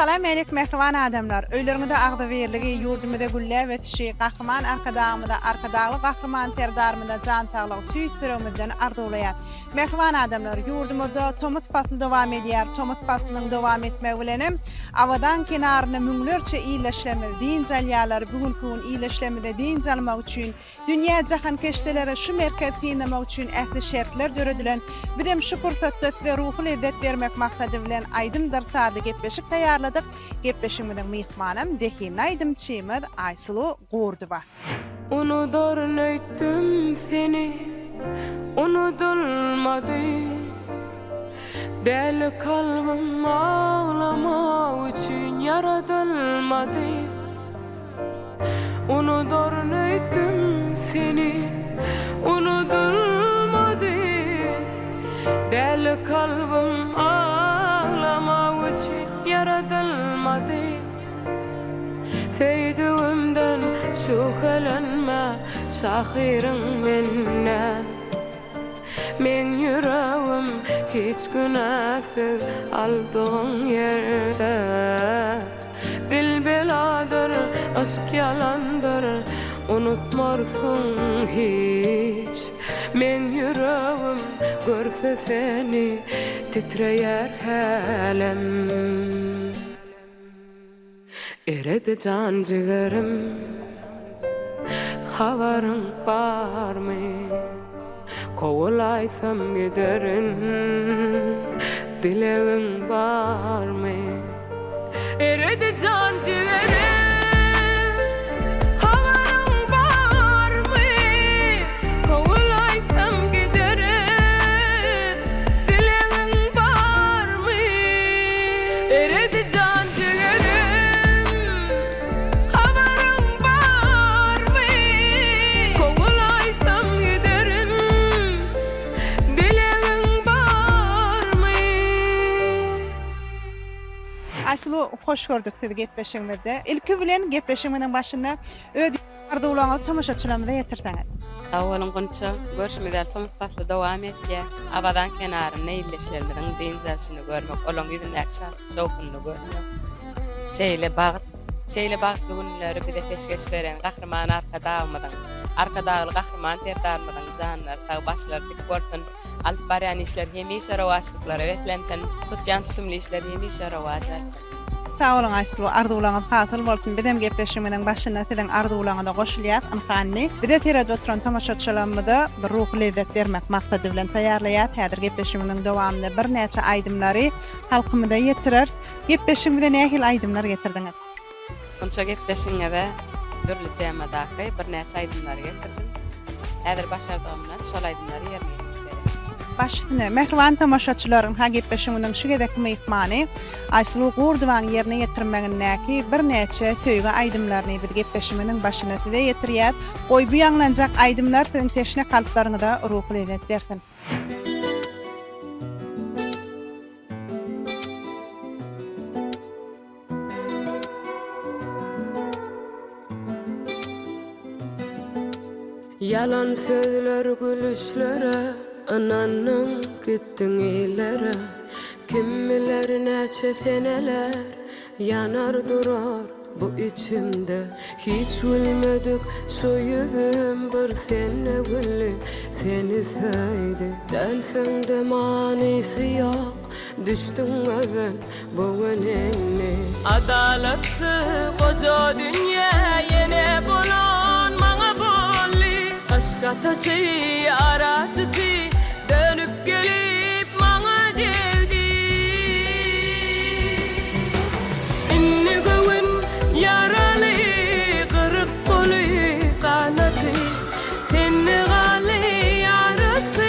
Salam aleyküm mehriban adamlar. Öýlerinde agda berligi, ýurdumyda gülle we tişi, gahrman arkadağımyda, arkadağly gahrman terdarmyda jan taglyk tüýsüremizden arzuwlaýar. Mehriban adamlar, ýurdumyda tomut fasly dowam edýär. Tomut faslynyň dowam etmegi bilenem awadan kenaryny müňlerçe iýleşleme, din jalýalar bugünkü gün iýleşlemede din jalmak üçin dünýä jahan keşdelere şu merkez hinlemek üçin ähli şertler döredilen bidem şu pursatda ruhy lezzet bermek maksady bilen aýdym darsady gepleşik taýýarladyk. Gepleşigimiň mehmanam Dehin Aýdym Çymyr Aýsulu Gurduba. Unudur nöýtdüm seni, unudulmady. Deli kalbim ağlamak üçün yaradılmadı. Unudur nöýtdüm seni, unudulmadı. Deli kalbim ağlamak üçün yaradılmadı. Seýdigimden şükelenme, şahyryň menne. Men yüreğim hiç günahsız aldığın yerde. Dil beladır, aşk yalandır, unutmarsun hiç. Men yüreğim görse seni titreyer helem. Eredi can ciğerim, havarın var mı? Kovulaysam giderin, dileğin var mı? Eredi can ciğerim, havarın var mı? Kovulaysam giderin, dileğin var mı? Eredi can ciğerim, havarın var mı? Kovulaysam giderin, dileğin var mı? Aýsulu hoş gördük sizi gepleşigimizde. Ilki bilen gepleşigimiň başynda öýdi arzuwlaňyzy tomaşaçylarymyza ýetirseňiz. Awalın günçe görüşmeden tomut fasly dowam etdi. Abadan kenaryny iýleşlerimiň beýnjelçini görmek, olaň ýüzündäki şowkunly görmek. Şeýle bagtly günleri bize peşkeş beren gahrman arkadağly gahrman terdarmyň janlar, tag başlar dik bolsun, alyp barýan işler hemişe rawaçlyklary wetlemden tutýan tutumly işler hemişe rawajat. Sağ olun Aýsulu, arzuwlaňyz hasyl bolsun. Bizem gepleşigimiň başynda siziň arzuwlaňyza goşulýar. Anhany bize terede oturan tomaşaçylarymyza bir ruh lezzet bermek maksady bilen taýýarlaýar. Häzir gepleşigimiň dowamynda bir näçe aýdymlary halkymyza ýetirer. Gepleşigimizde nähil aýdymlar getirdiňiz? Onça gepleşiňe dürli temadaky bir näçe aýdymlary getirdim. Häzir başardygymdan şol aýdymlary ýerine ýetirdim. Başyny mehriban tomaşaçylarym, ha gepleşigimiň şu gedek mehmany Aýsulu Gurdubaň ýerine ýetirmegindäki bir näçe töýge aýdymlaryny bir gepleşigimiň başyna size ýetirýär. Goý bu ýanglanjak aýdymlar siziň teşne kalplaryňyza ruh lezzet bersin. Yalan sözler gülüşlere, ananın gittin ilere. Kim biler neçe seneler yanar durar bu içimde. Hiç gülmedik şu yüzüm bir sene güllü seni söydü. Densen de manisi yok, düştün özen bu önüne. Adaletli koca dünya yine bulan bana bolli. Aşka taşı aracıdı, dönüp gelip bana devdi. İnni gövün yaralı, kırık kolu kanadı. Seni gali yarası,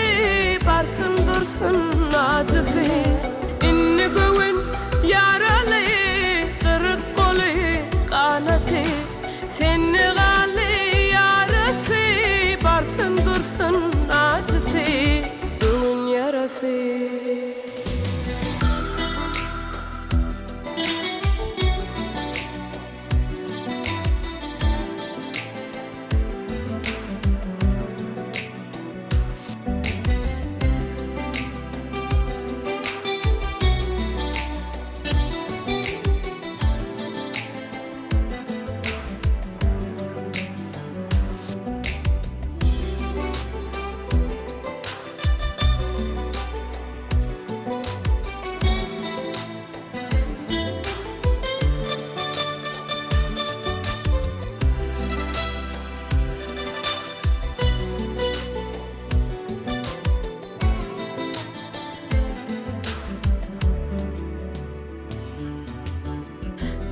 barsın dursun acısı. İnni gövün yaralı, kırık kolu kanadı. Seni gali yarası, barsın dursun acısı. Düğün yarası.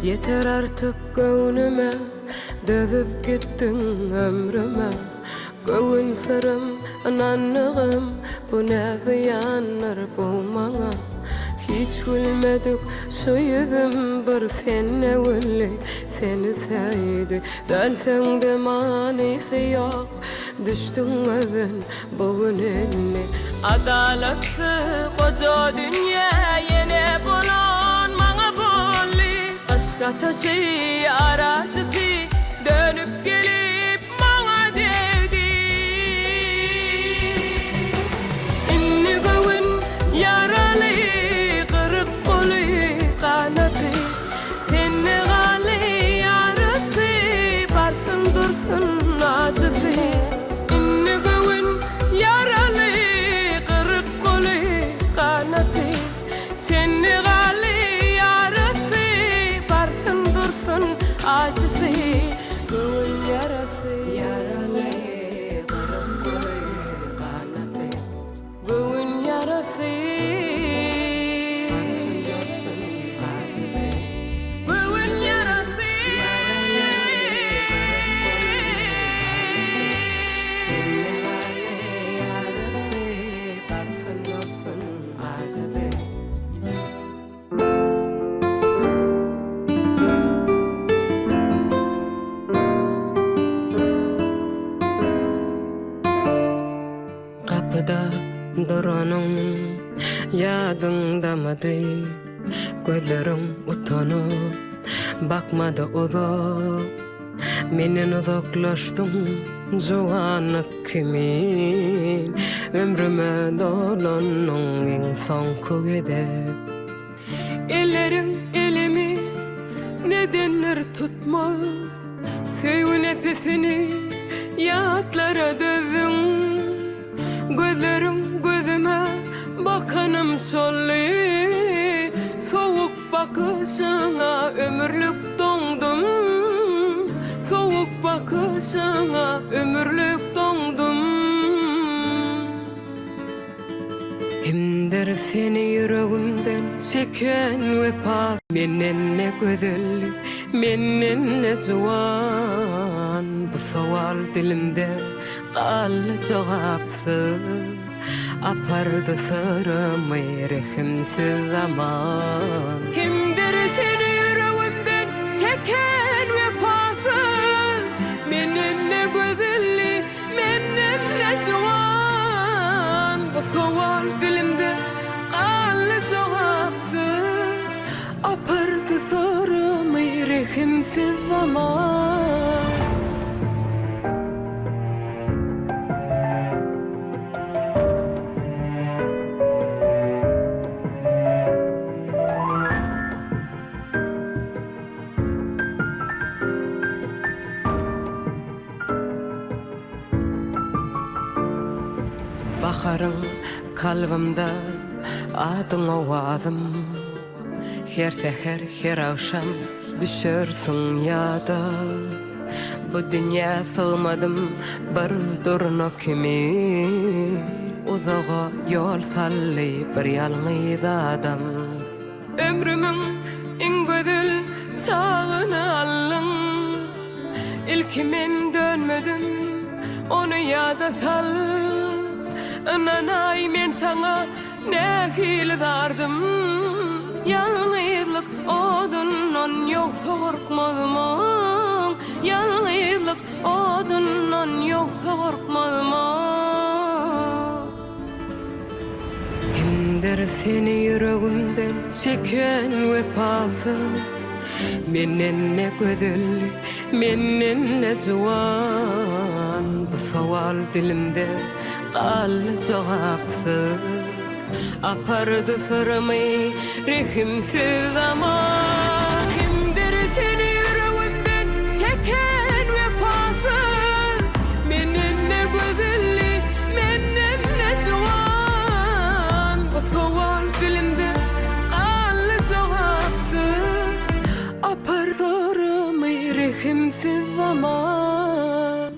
Yeter artık göwnüme, dözüp gittin ömrüme. Göwün sırım, ananlığım, bu ne ziyanlar bu maňa. Hiç gülmedik şu yüzüm bir senne güllü, seni sevdi. Dönseň de manysy yok, düştün özün bugün eline. Adalatsız koca dünya yine bulan maňa bolly. Aşka taşı aracısı dönüp gelip maňa dedi. Inni göwün yaralı kırık kolu kanadı. Seni gali yarası barsın dursun acısı. Inni göwün yaralı kırık kolu kanadı. Seni gali yarası barsın dursun acısı. Göwün yarası yaralı kırık kolu kanadı. Göwün yarası kapıda duranın yadındamadı. Gözlerim utanıp bakmadı uzak. Menden uzaklaştın juwanlyk kimin. Ömrüme dolanın insan kugedip. Ellerin elimi nedenler tutma. Sevgi nefesini yatlara dövün. Gözlerim gözüme bakanım solly. Soğuk bakışına ömürlük dondum. Soğuk bakışına ömürlük dondum. Kimdir seni yüreğimden çeken vefa. Menden ne güzellik, menden ne juwan. Bu sowal dilimde qaly jogapsız. Apardı sırrımı rehimsiz zaman. Kimdir seni yüreğimden çeken vefasız. Menden ne güzellik, menden ne juwan. Bu sowal dilimde qaly jogapsız. Apardı sırrımı rehimsiz zaman. Baharın kalbimde adıňa wadım. Her seher her akşam düşersün yada. Bu dünya sığmadım bir durna kimi. Uzağa yol sally bir yalňyz adam. Ömrümün en güzel çağını alın. İlki men dönmedim onu yada sal. Ananay men sana ne hildardım. Yalnızlık odundan yoksa korkmadım. Yalnızlık odundan yoksa korkmadım. Kimdir seni yüreğimden çeken vefasız. Menden ne güzellik, menden ne juwan. Bu sowal dilimde qaly jogapsız. Apardı sırrımı rehimsiz zaman. Kimdir seni yüreğimden çeken vefasız. Menden ne güzellik, menden ne juwan. Bu sowal dilimde qaly jogapsız. Apardı sırrımı rehimsiz zaman.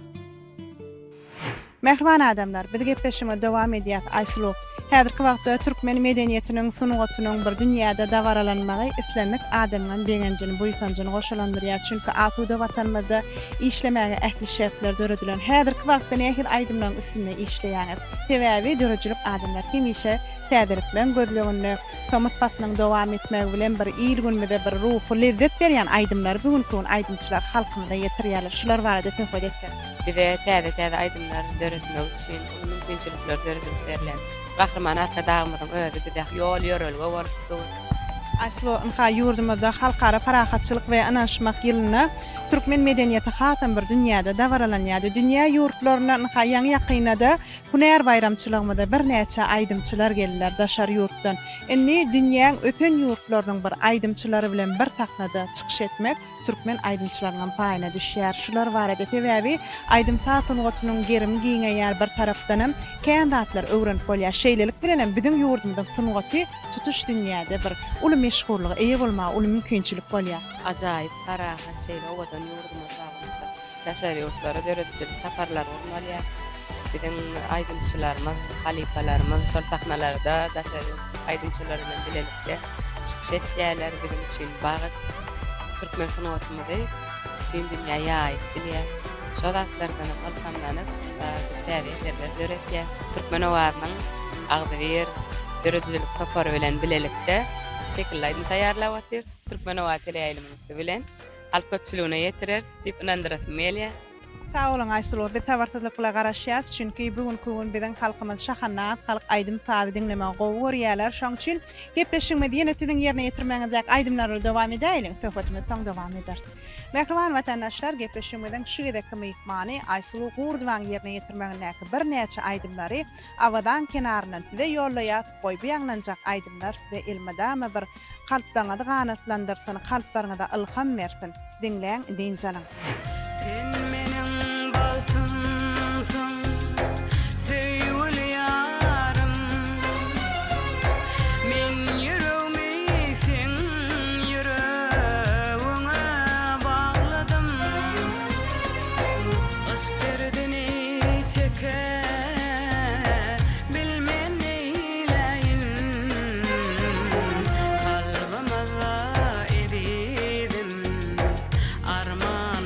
Mehriban adamlar, biz gepleşime dowam edýär. Aýsulu Häzirki wagtda türkmen medeniýetiniň sunugatynyň bir dünýäde dagaralanmagy islenmek adamyň beňenjini buýsanjyny goşulandyrýar. Çünki atuda watanymyzda işlemäge ähli şertler döredilen häzirki wagtda nähil aýdymlaryň üstünde işleýär. Sebäbi dörejilik adamlar hemişe täzelik bilen gözlegende, tomat patnyň dowam etmegi bilen bir ýyl günmede bir ruhy lezzet berýän aýdymlar bugünkü aýdymçylar halkymyza ýetirýärler. Şular barada töhfet etler. Bize täze aýdymlar döretmek üçin mümkinçilikler döredilip berilen. Gahryman arka dağımyzyň özü bize ýol ýörelge bolupdy. Aslo inha ýurdumyzda halkara parahatçylyk we anaşmak ýylyna türkmen medeniýeti hatam bir dünýäde dagaralanýardy. Dünýä ýurtlaryna inha ýaňy ýakynada Hunär bayramçylygynda bir näçe aýdymçylar geldiler daşar ýurtdan. Inni dünýäň öten ýurtlarynyň bir aýdymçylary bilen bir tahnada çykyş etmek türkmen aýdymçylarynyň paýyna düşýär. Şular barada sebäbi aýdym taýtunyň gerim giňeýär bir tarapdanam kandidatlar öwrenip bolýar. Şeýlelik bilen biziň ýurdumyzyň sunugaty tutuş dünýäde bir uly meşgullygy eýe bolma, uly mümkinçilik bolýar. Ajaýyp parahat şeýle owadan ýurdumyzda bolsa, daşar ýurtlara döredijik taparlar bolmalyar. Biziň aýdymçylarymyz, halifalarymyz şol tahnalarda daşar aýdymçylar bilen bilelikde çykyş etýärler bizim üçin bagat türkmen sunugatymyzy tüm dünýäge aýyp bilýär. Şol atlardan alhamlanyp täze döretýär. Türkmen owazynyň agdyr döredijilik tapary bilen bilelikde şekilli aýdym taýýarlap atýar. Türkmen owazy teleýylymyzy bilen halk köpçüligine ýetirer diýip inandyrasym gelýär. Sağ olun Aysulu, biz tawarsızlykla garaşýar, çünki bugünkü gün biziň halkymyz şahannat, halk aýdym taýy dinlemäge gowy görýärler. Şoň üçin gepleşigimizi ýene tiziň ýerine ýetirmäňizde aýdymlary dowam edeýin, söhbetimiz taň dowam eder. Mehriban watandaşlar, gepleşigimiziň şu gedeki mehmany Aysulu Gurduwan ýerine ýetirmäňindäki bir näçe aýdymlary awadan kenaryndan size ýollaýar, goýup ýanglanjak aýdymlar size ilmedäme bir kalpdaňyzy ganatlandyrsyn, kalplaryňyza ilham bersin. Dinleň, dinjanyň. Arman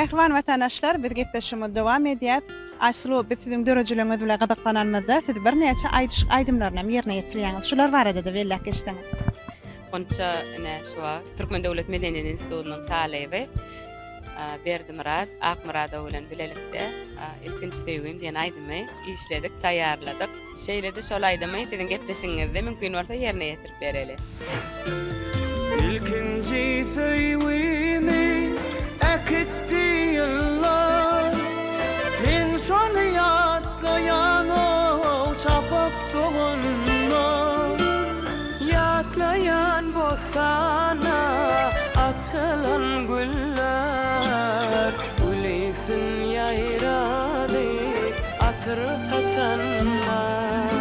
Mehriban vatandaşlar, biz gepleşimiz dowam edýär. Aýsulu biz siziň dörejiliňiz bilen gyzyklananmyzda siz bir näçe aýdymlaryna ýerine ýetirýäňiz. Şular barada da belläp geçdiňiz. Onça näşwa Türkmen Döwlet Medeniýet Institutynyň talebi Berdimurad, Akmurad bilen bilelikde ilkinç söýgüm diýen aýdymy işledik, taýýarladyk. Şeýle-de şol aýdymy siziň gepleşiňizde mümkin bolsa ýerine ýetirip bereli. İlkinci söýgümi ekitdi yıllar, men şonu ýatlaýan çapyp dogunlar. Yatlayan bosana açılan güller, Gülisin yayrady atır saçanlar.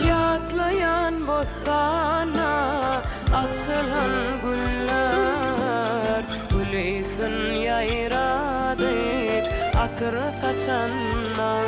Yatlayan bosana açılan güller, Gülisin yayrady atır saçanlar.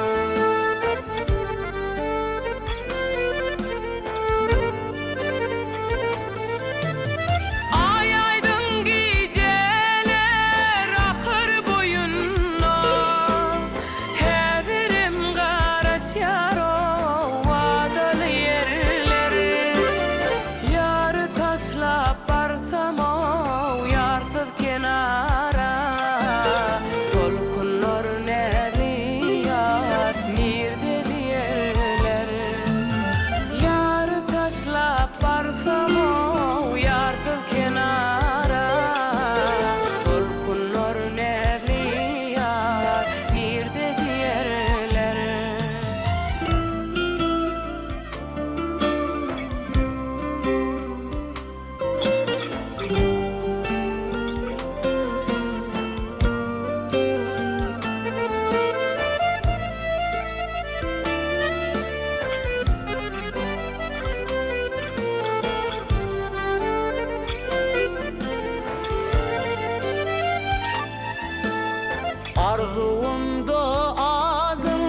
Arzuwumda adym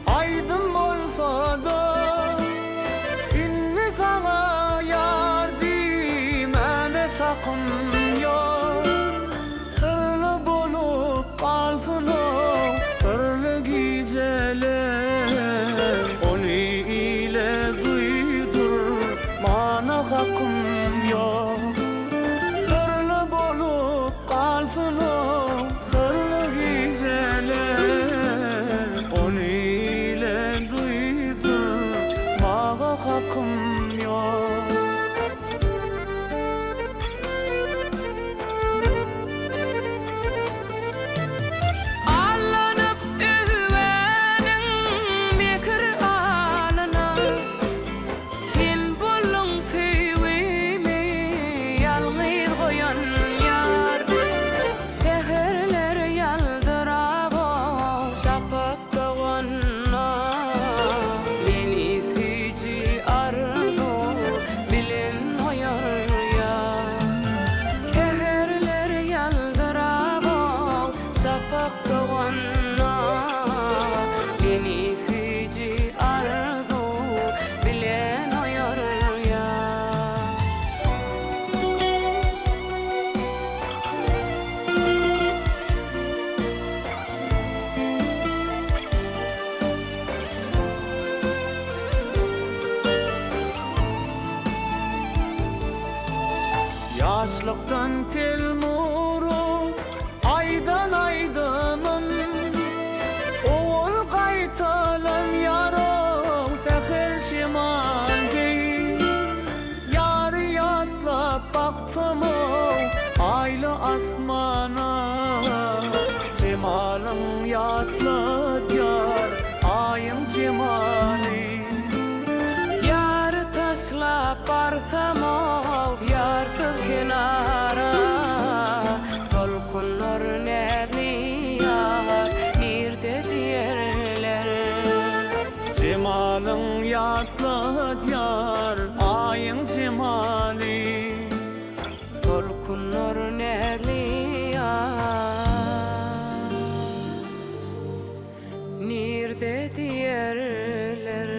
aýdym bolsa da, inni sana ýar diýmene sakyn ýok. Sırlı bolup kalsın o sırlı geceler, onu ile duydur mana hakkım yok. Sırlı bolup kalsın o sırlı geceler, onu ile duydur mana hakkım yok. Allanıp üzüwenin mekir alana, sen bollun süýgümi ýalňyz goýan ýar. Seherler ýaldyrap şapyp dogana, meni süýji arzu bilen oýar ýar. Seherler ýaldyrap şapyp dogana, meni süýji arzu bilen oýar ýar. Yaşlıktan tel murut aydan aydınım, oğul kaytalan yarım seher şimal değil. Yarı yatlap baktım o aylı asmana, cemalın yatla diyar ayın cemali. Yar taşlap barsam o yarsız kenara, dolkunlar nerli yar nirde diýerler. Cemalın yatla diyar ayın cemali. Dolkunlar nerli yar nirde diýerler.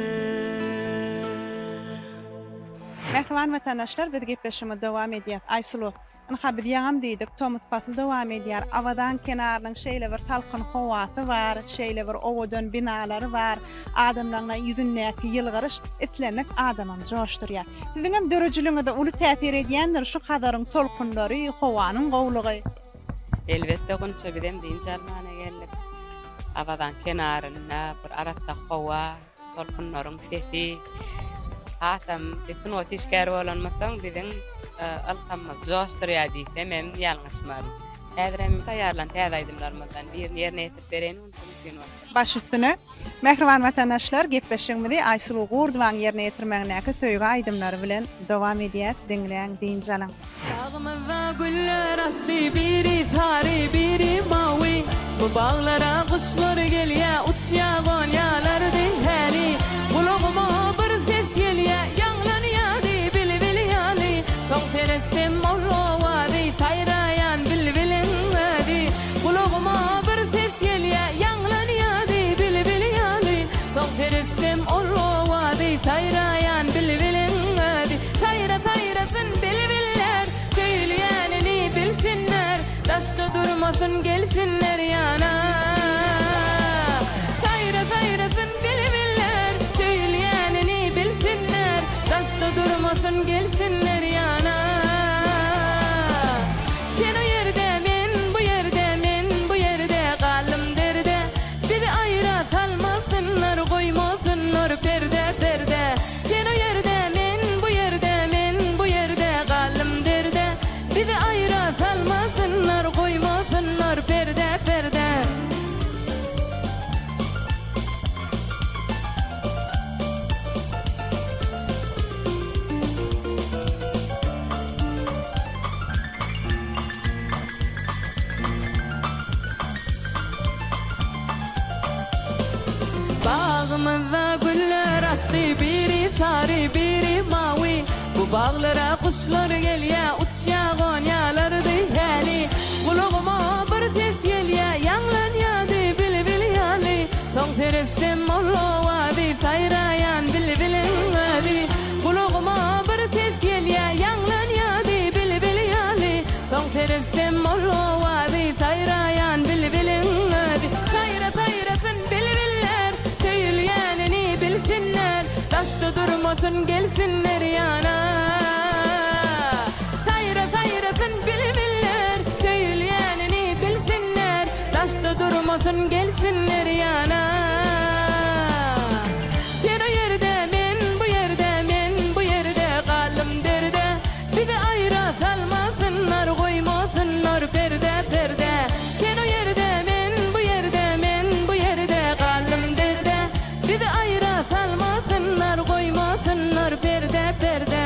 Mehriban Mehriban vatandaşlar, biz gepleşime dowam edýär. Aýsulu, anha bir ýagam diýdik, Tomut Patly dowam edýär. Awadan kenarynyň şeýle bir talqyn howasy bar, şeýle bir owadan binalary bar. Adamlaryň ýüzündäki ýylgyryş etlenek adamam joşdurýar. Siziň hem dörejiliňizde uly täsir edýändir şu hadaryň tolkunlary, howanyň gowlugy. Elbette günçe bidem diýin jarmana geldik. Awadan kenarynda bir aratda howa, tolkunlaryň sesi. Atam bütün o tişkär bolanmasaň biziň alkamyz joşdurýar diýsem hem ýalňyşmar. Häzir hem taýýarlan täzeýdimlermizden birini ýerine ýetip beren üçin mümkin bol. Baş üstüne Mehriban vatandaşlar, gepleşigimizi Aýsulu Gurduwaň ýerine ýetirmeňdäki söýgü aýdymlary bilen dowam edýär. Diňleýän diýinjalyň. Dağımızda güller astı, biri tari biri mavi. Bu bağlara kuşlar gelye, uçya gonyalardı heli. Kulağıma bir ses gelye, yanlanıyadı bil bil yali. Tong teresim oluvadi, tayrayan bil bilin vadi. Kulağıma bir ses gelye, yanlanıyadı bil bil yali. Tong teresim oluvadi, tayrayan bil bilin vadi. Tayra tayrasın bil biller, söyleyənini bilsinler. Daşta durmasın gelsinler yana. Tayra tayrasın bil biller, söyleyənini bilsinler. Daşta durmasın gelsinler yana. Sen o yerde men bu yerde, men bu yerde kalım derde. Bizi ayıra salmasınlar, koymasınlar perde perde. Sen o yerde men bu yerde, men bu yerde kalım derde. Bizi ayıra salmasınlar, koymasınlar perde perde. Bağımızda güller açtı, biri sarı biri mavi. Bu bağlara kuşlar gelye, uçya gonyalardı heli. Kulağıma bir ses gelye, yanlanyadı bil bil yali. Tong teresim oluvadi, tayrayan bil bilin vadi. Kulağıma bir ses gelye, yanlanyadı bil bil yali. Tong teresim oluvadi, tayrayan bil bilin vadi. Tayra tayrasın bil biller, söyleyənini bilsinler. Daşta durmasın gelsinler yana. Tayra tayrasın bil biller, söyleyənini bilsinler. Daşta durmasın gelsinler yana. Sen o yerde men bu yerde, men bu yerde kalım derde. Bizi ayıra salmasınlar, koymasınlar perde perde. Sen o yerde men bu yerde, men bu yerde kalım derde. Bizi ayıra salmasınlar, koymasınlar perde perde.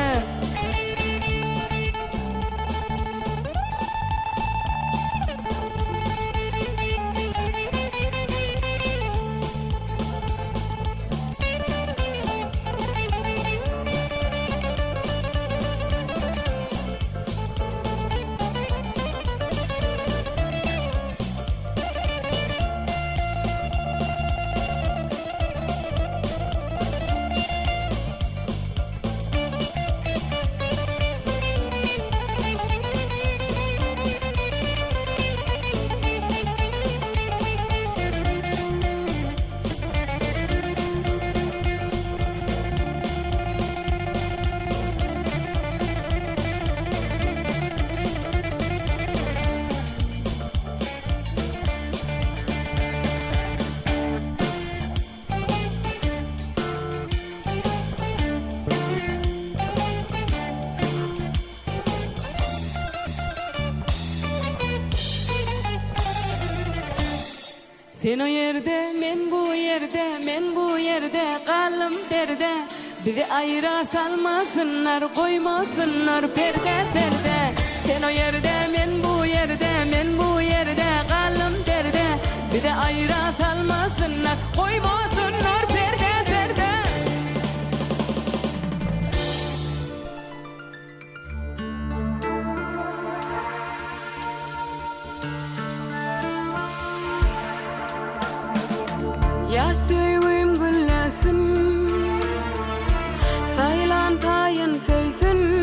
Sen o yerde, men bu yerde, men bu yerde kalım derde. Bizi ayıra salmasınlar, koymasınlar perde perde. Sen o yerde, men bu yerde, men bu yerde kalım derde. Bizi ayıra salmasınlar, koymasınlar perde perde. Yaş düğüm güllesin, sayılan tayın söysün.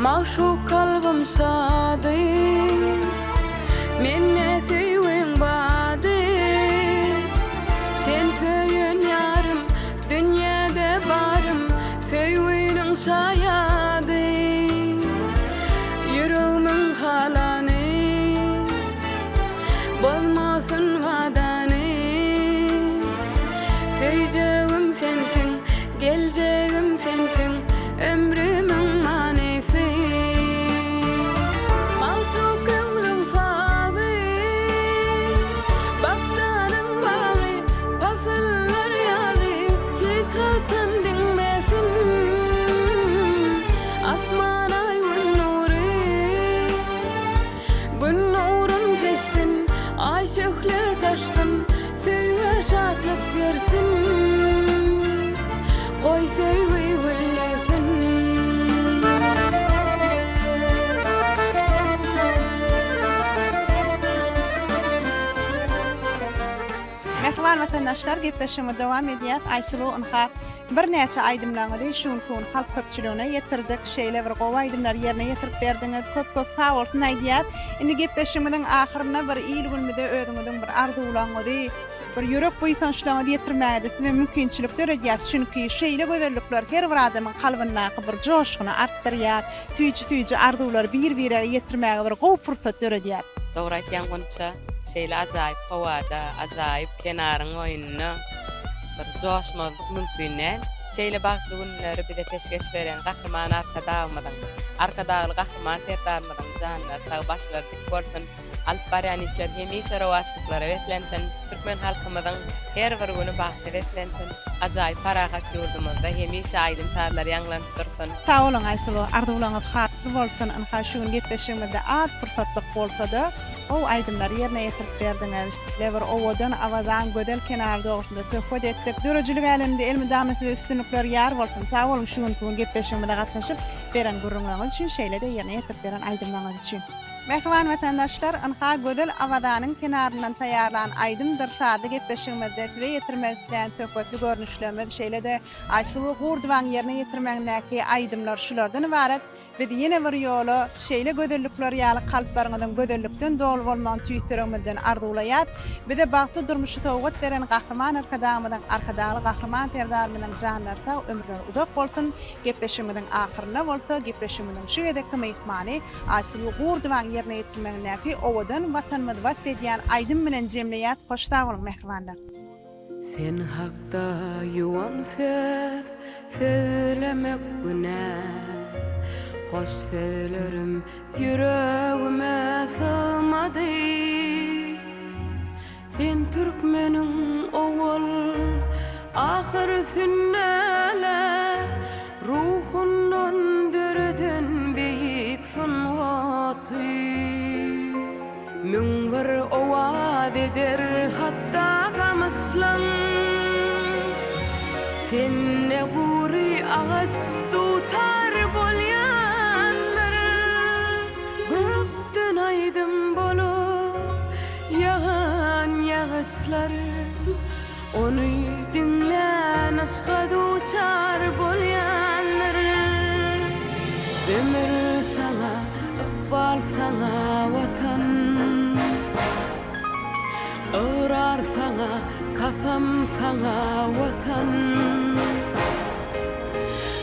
Maşuk kalbim sadi Minne süyün badi Sen söyün yarım Dünyada barım Söyünün şayadı Yüreğimin halanı Bozmasın vadanı Söyleyeceğim sensin Geleceğim sensin Ömrümün manisi Maşuk ömrüm sadı Bakcanın bağı Pasıllar yazı Hiç kaçan dinmesin Asman ay gün nuru Gün nurun seçtin Ay şöhlü taştın Söyle şatlık versin Koy sevgi güllesin Mehman vatandaşlar gepleşime devam ediyat. Aysulu ınha bir neçe aydımlaňydy şuň kun halk köpçüligine ýetirdik. Şeýle bir gowy aydymlar ýerine ýetirip berdiňiz. Köp sag bolsun aýdýat. Indi gepleşimiň ahyryna bir ýyl gülmede ödüňiziň bir arzuwlaňydy. Bir ýürek boýsançlaňy ýetirmäge we mümkinçilikler edýär. Çünki şeýle gözellikler her bir adamyň kalbyna bir joşgyny artdyrýar. Tüýji arzuwlar bir-birine ýetirmäge bir gowy pursat edýär. Dogry aýtýan Gonça, şeýle ajaýyp howada, ajaýyp kenaryň oýunyna bir joşmalyk mümkin. Şeýle bagtly günleri bize peşkeş beren gahrman arkadagly gahrman terdarmadan janlar, taý başlar dik bolsun. Alp barýanyşlar hemişe rawaşlyklara wetlenten, türkmen halkymyzyň her bir güni bagtly wetlenten, ajaýyp paragat ýurdumyzda hemişe aýdym tarlar ýanglanyp dursun. Sag bolun Aysulu, arzuwlaňyz hatly bolsun. Ynha şuň gepleşigimizde az pursatlyk bolsa-da, o aýdymlar ýerine ýetirip berdiňiz. Lewer owadan awazan gödel kenarda oňsunda töhfet etdik. Dörejilik aleminde elmi dametli üstünlikler ýar bolsun. Sag bolun şuň gün gepleşigimizde gatnaşyp beren gurrunlaryňyz üçin şeýle-de ýerine ýetirip beren aýdymlaryňyz üçin. Mehman vatandaşlar, ynha gödel awazanyň kenaryndan taýýarlanan aýdymdyr sady gepleşigimizde we ýetirmek bilen töhfetli görnüşlerimiz şeýle-de Aysulu gurduwan ýerine ýetirmegdäki aýdymlar şulardan ibaret. Biz ýene bir ýoly şeýle gözellikler ýaly kalplaryňyzyň gözellikden dolu bolmagyny tüýtüremizden arzuwlaýat. Bize bagtly durmuşy towgat beren gahrman arkadagly gahrman terdarmynyň janlarynda ömürler uzak bolsun. Gepleşigimiziň ahyryna bolsa, gepleşigimiziň şu gedekki mehmany Aysulu gurduwan ýerine ýetirmegdäki owadan watanymyzy wat edýän aýdym bilen jemleýät. Hoş bolun mehmanlar. Sen hakda ýuwan söz söylemek günah Hoş söylerim yüreğime sığmadı Sen türkmeniň owal ahir sünnele Ruhundan döredin beyik sunwaty Müngver owad eder hatta gamaslan Sen ne guri ağaç tutar bolyanlar Gökden aydın bolup yağan yağışlar Onu dinlen aşka duçar bolyanlar Ömür sana, ıkbal sana vatan Örar sana, kasam sana vatan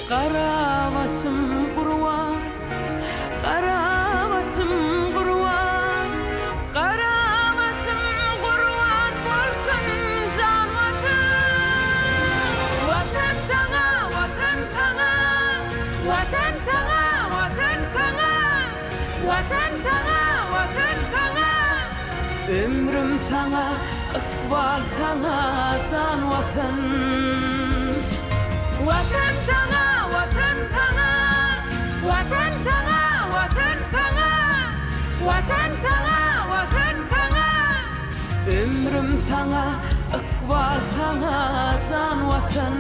Kara başım kurwan, kara başım kurwan Kara başım kurwan bolsun can vatan Vatan sana, vatan sana Vatan sana, vatan sana Vatan sana, vatan sana Ömrüm sana, ıkbal sana can vatan Vatan sana, vatan sana Vatan sana, vatan sana Vatan sana, vatan sana Ömrüm sana, ıkbal sana can vatan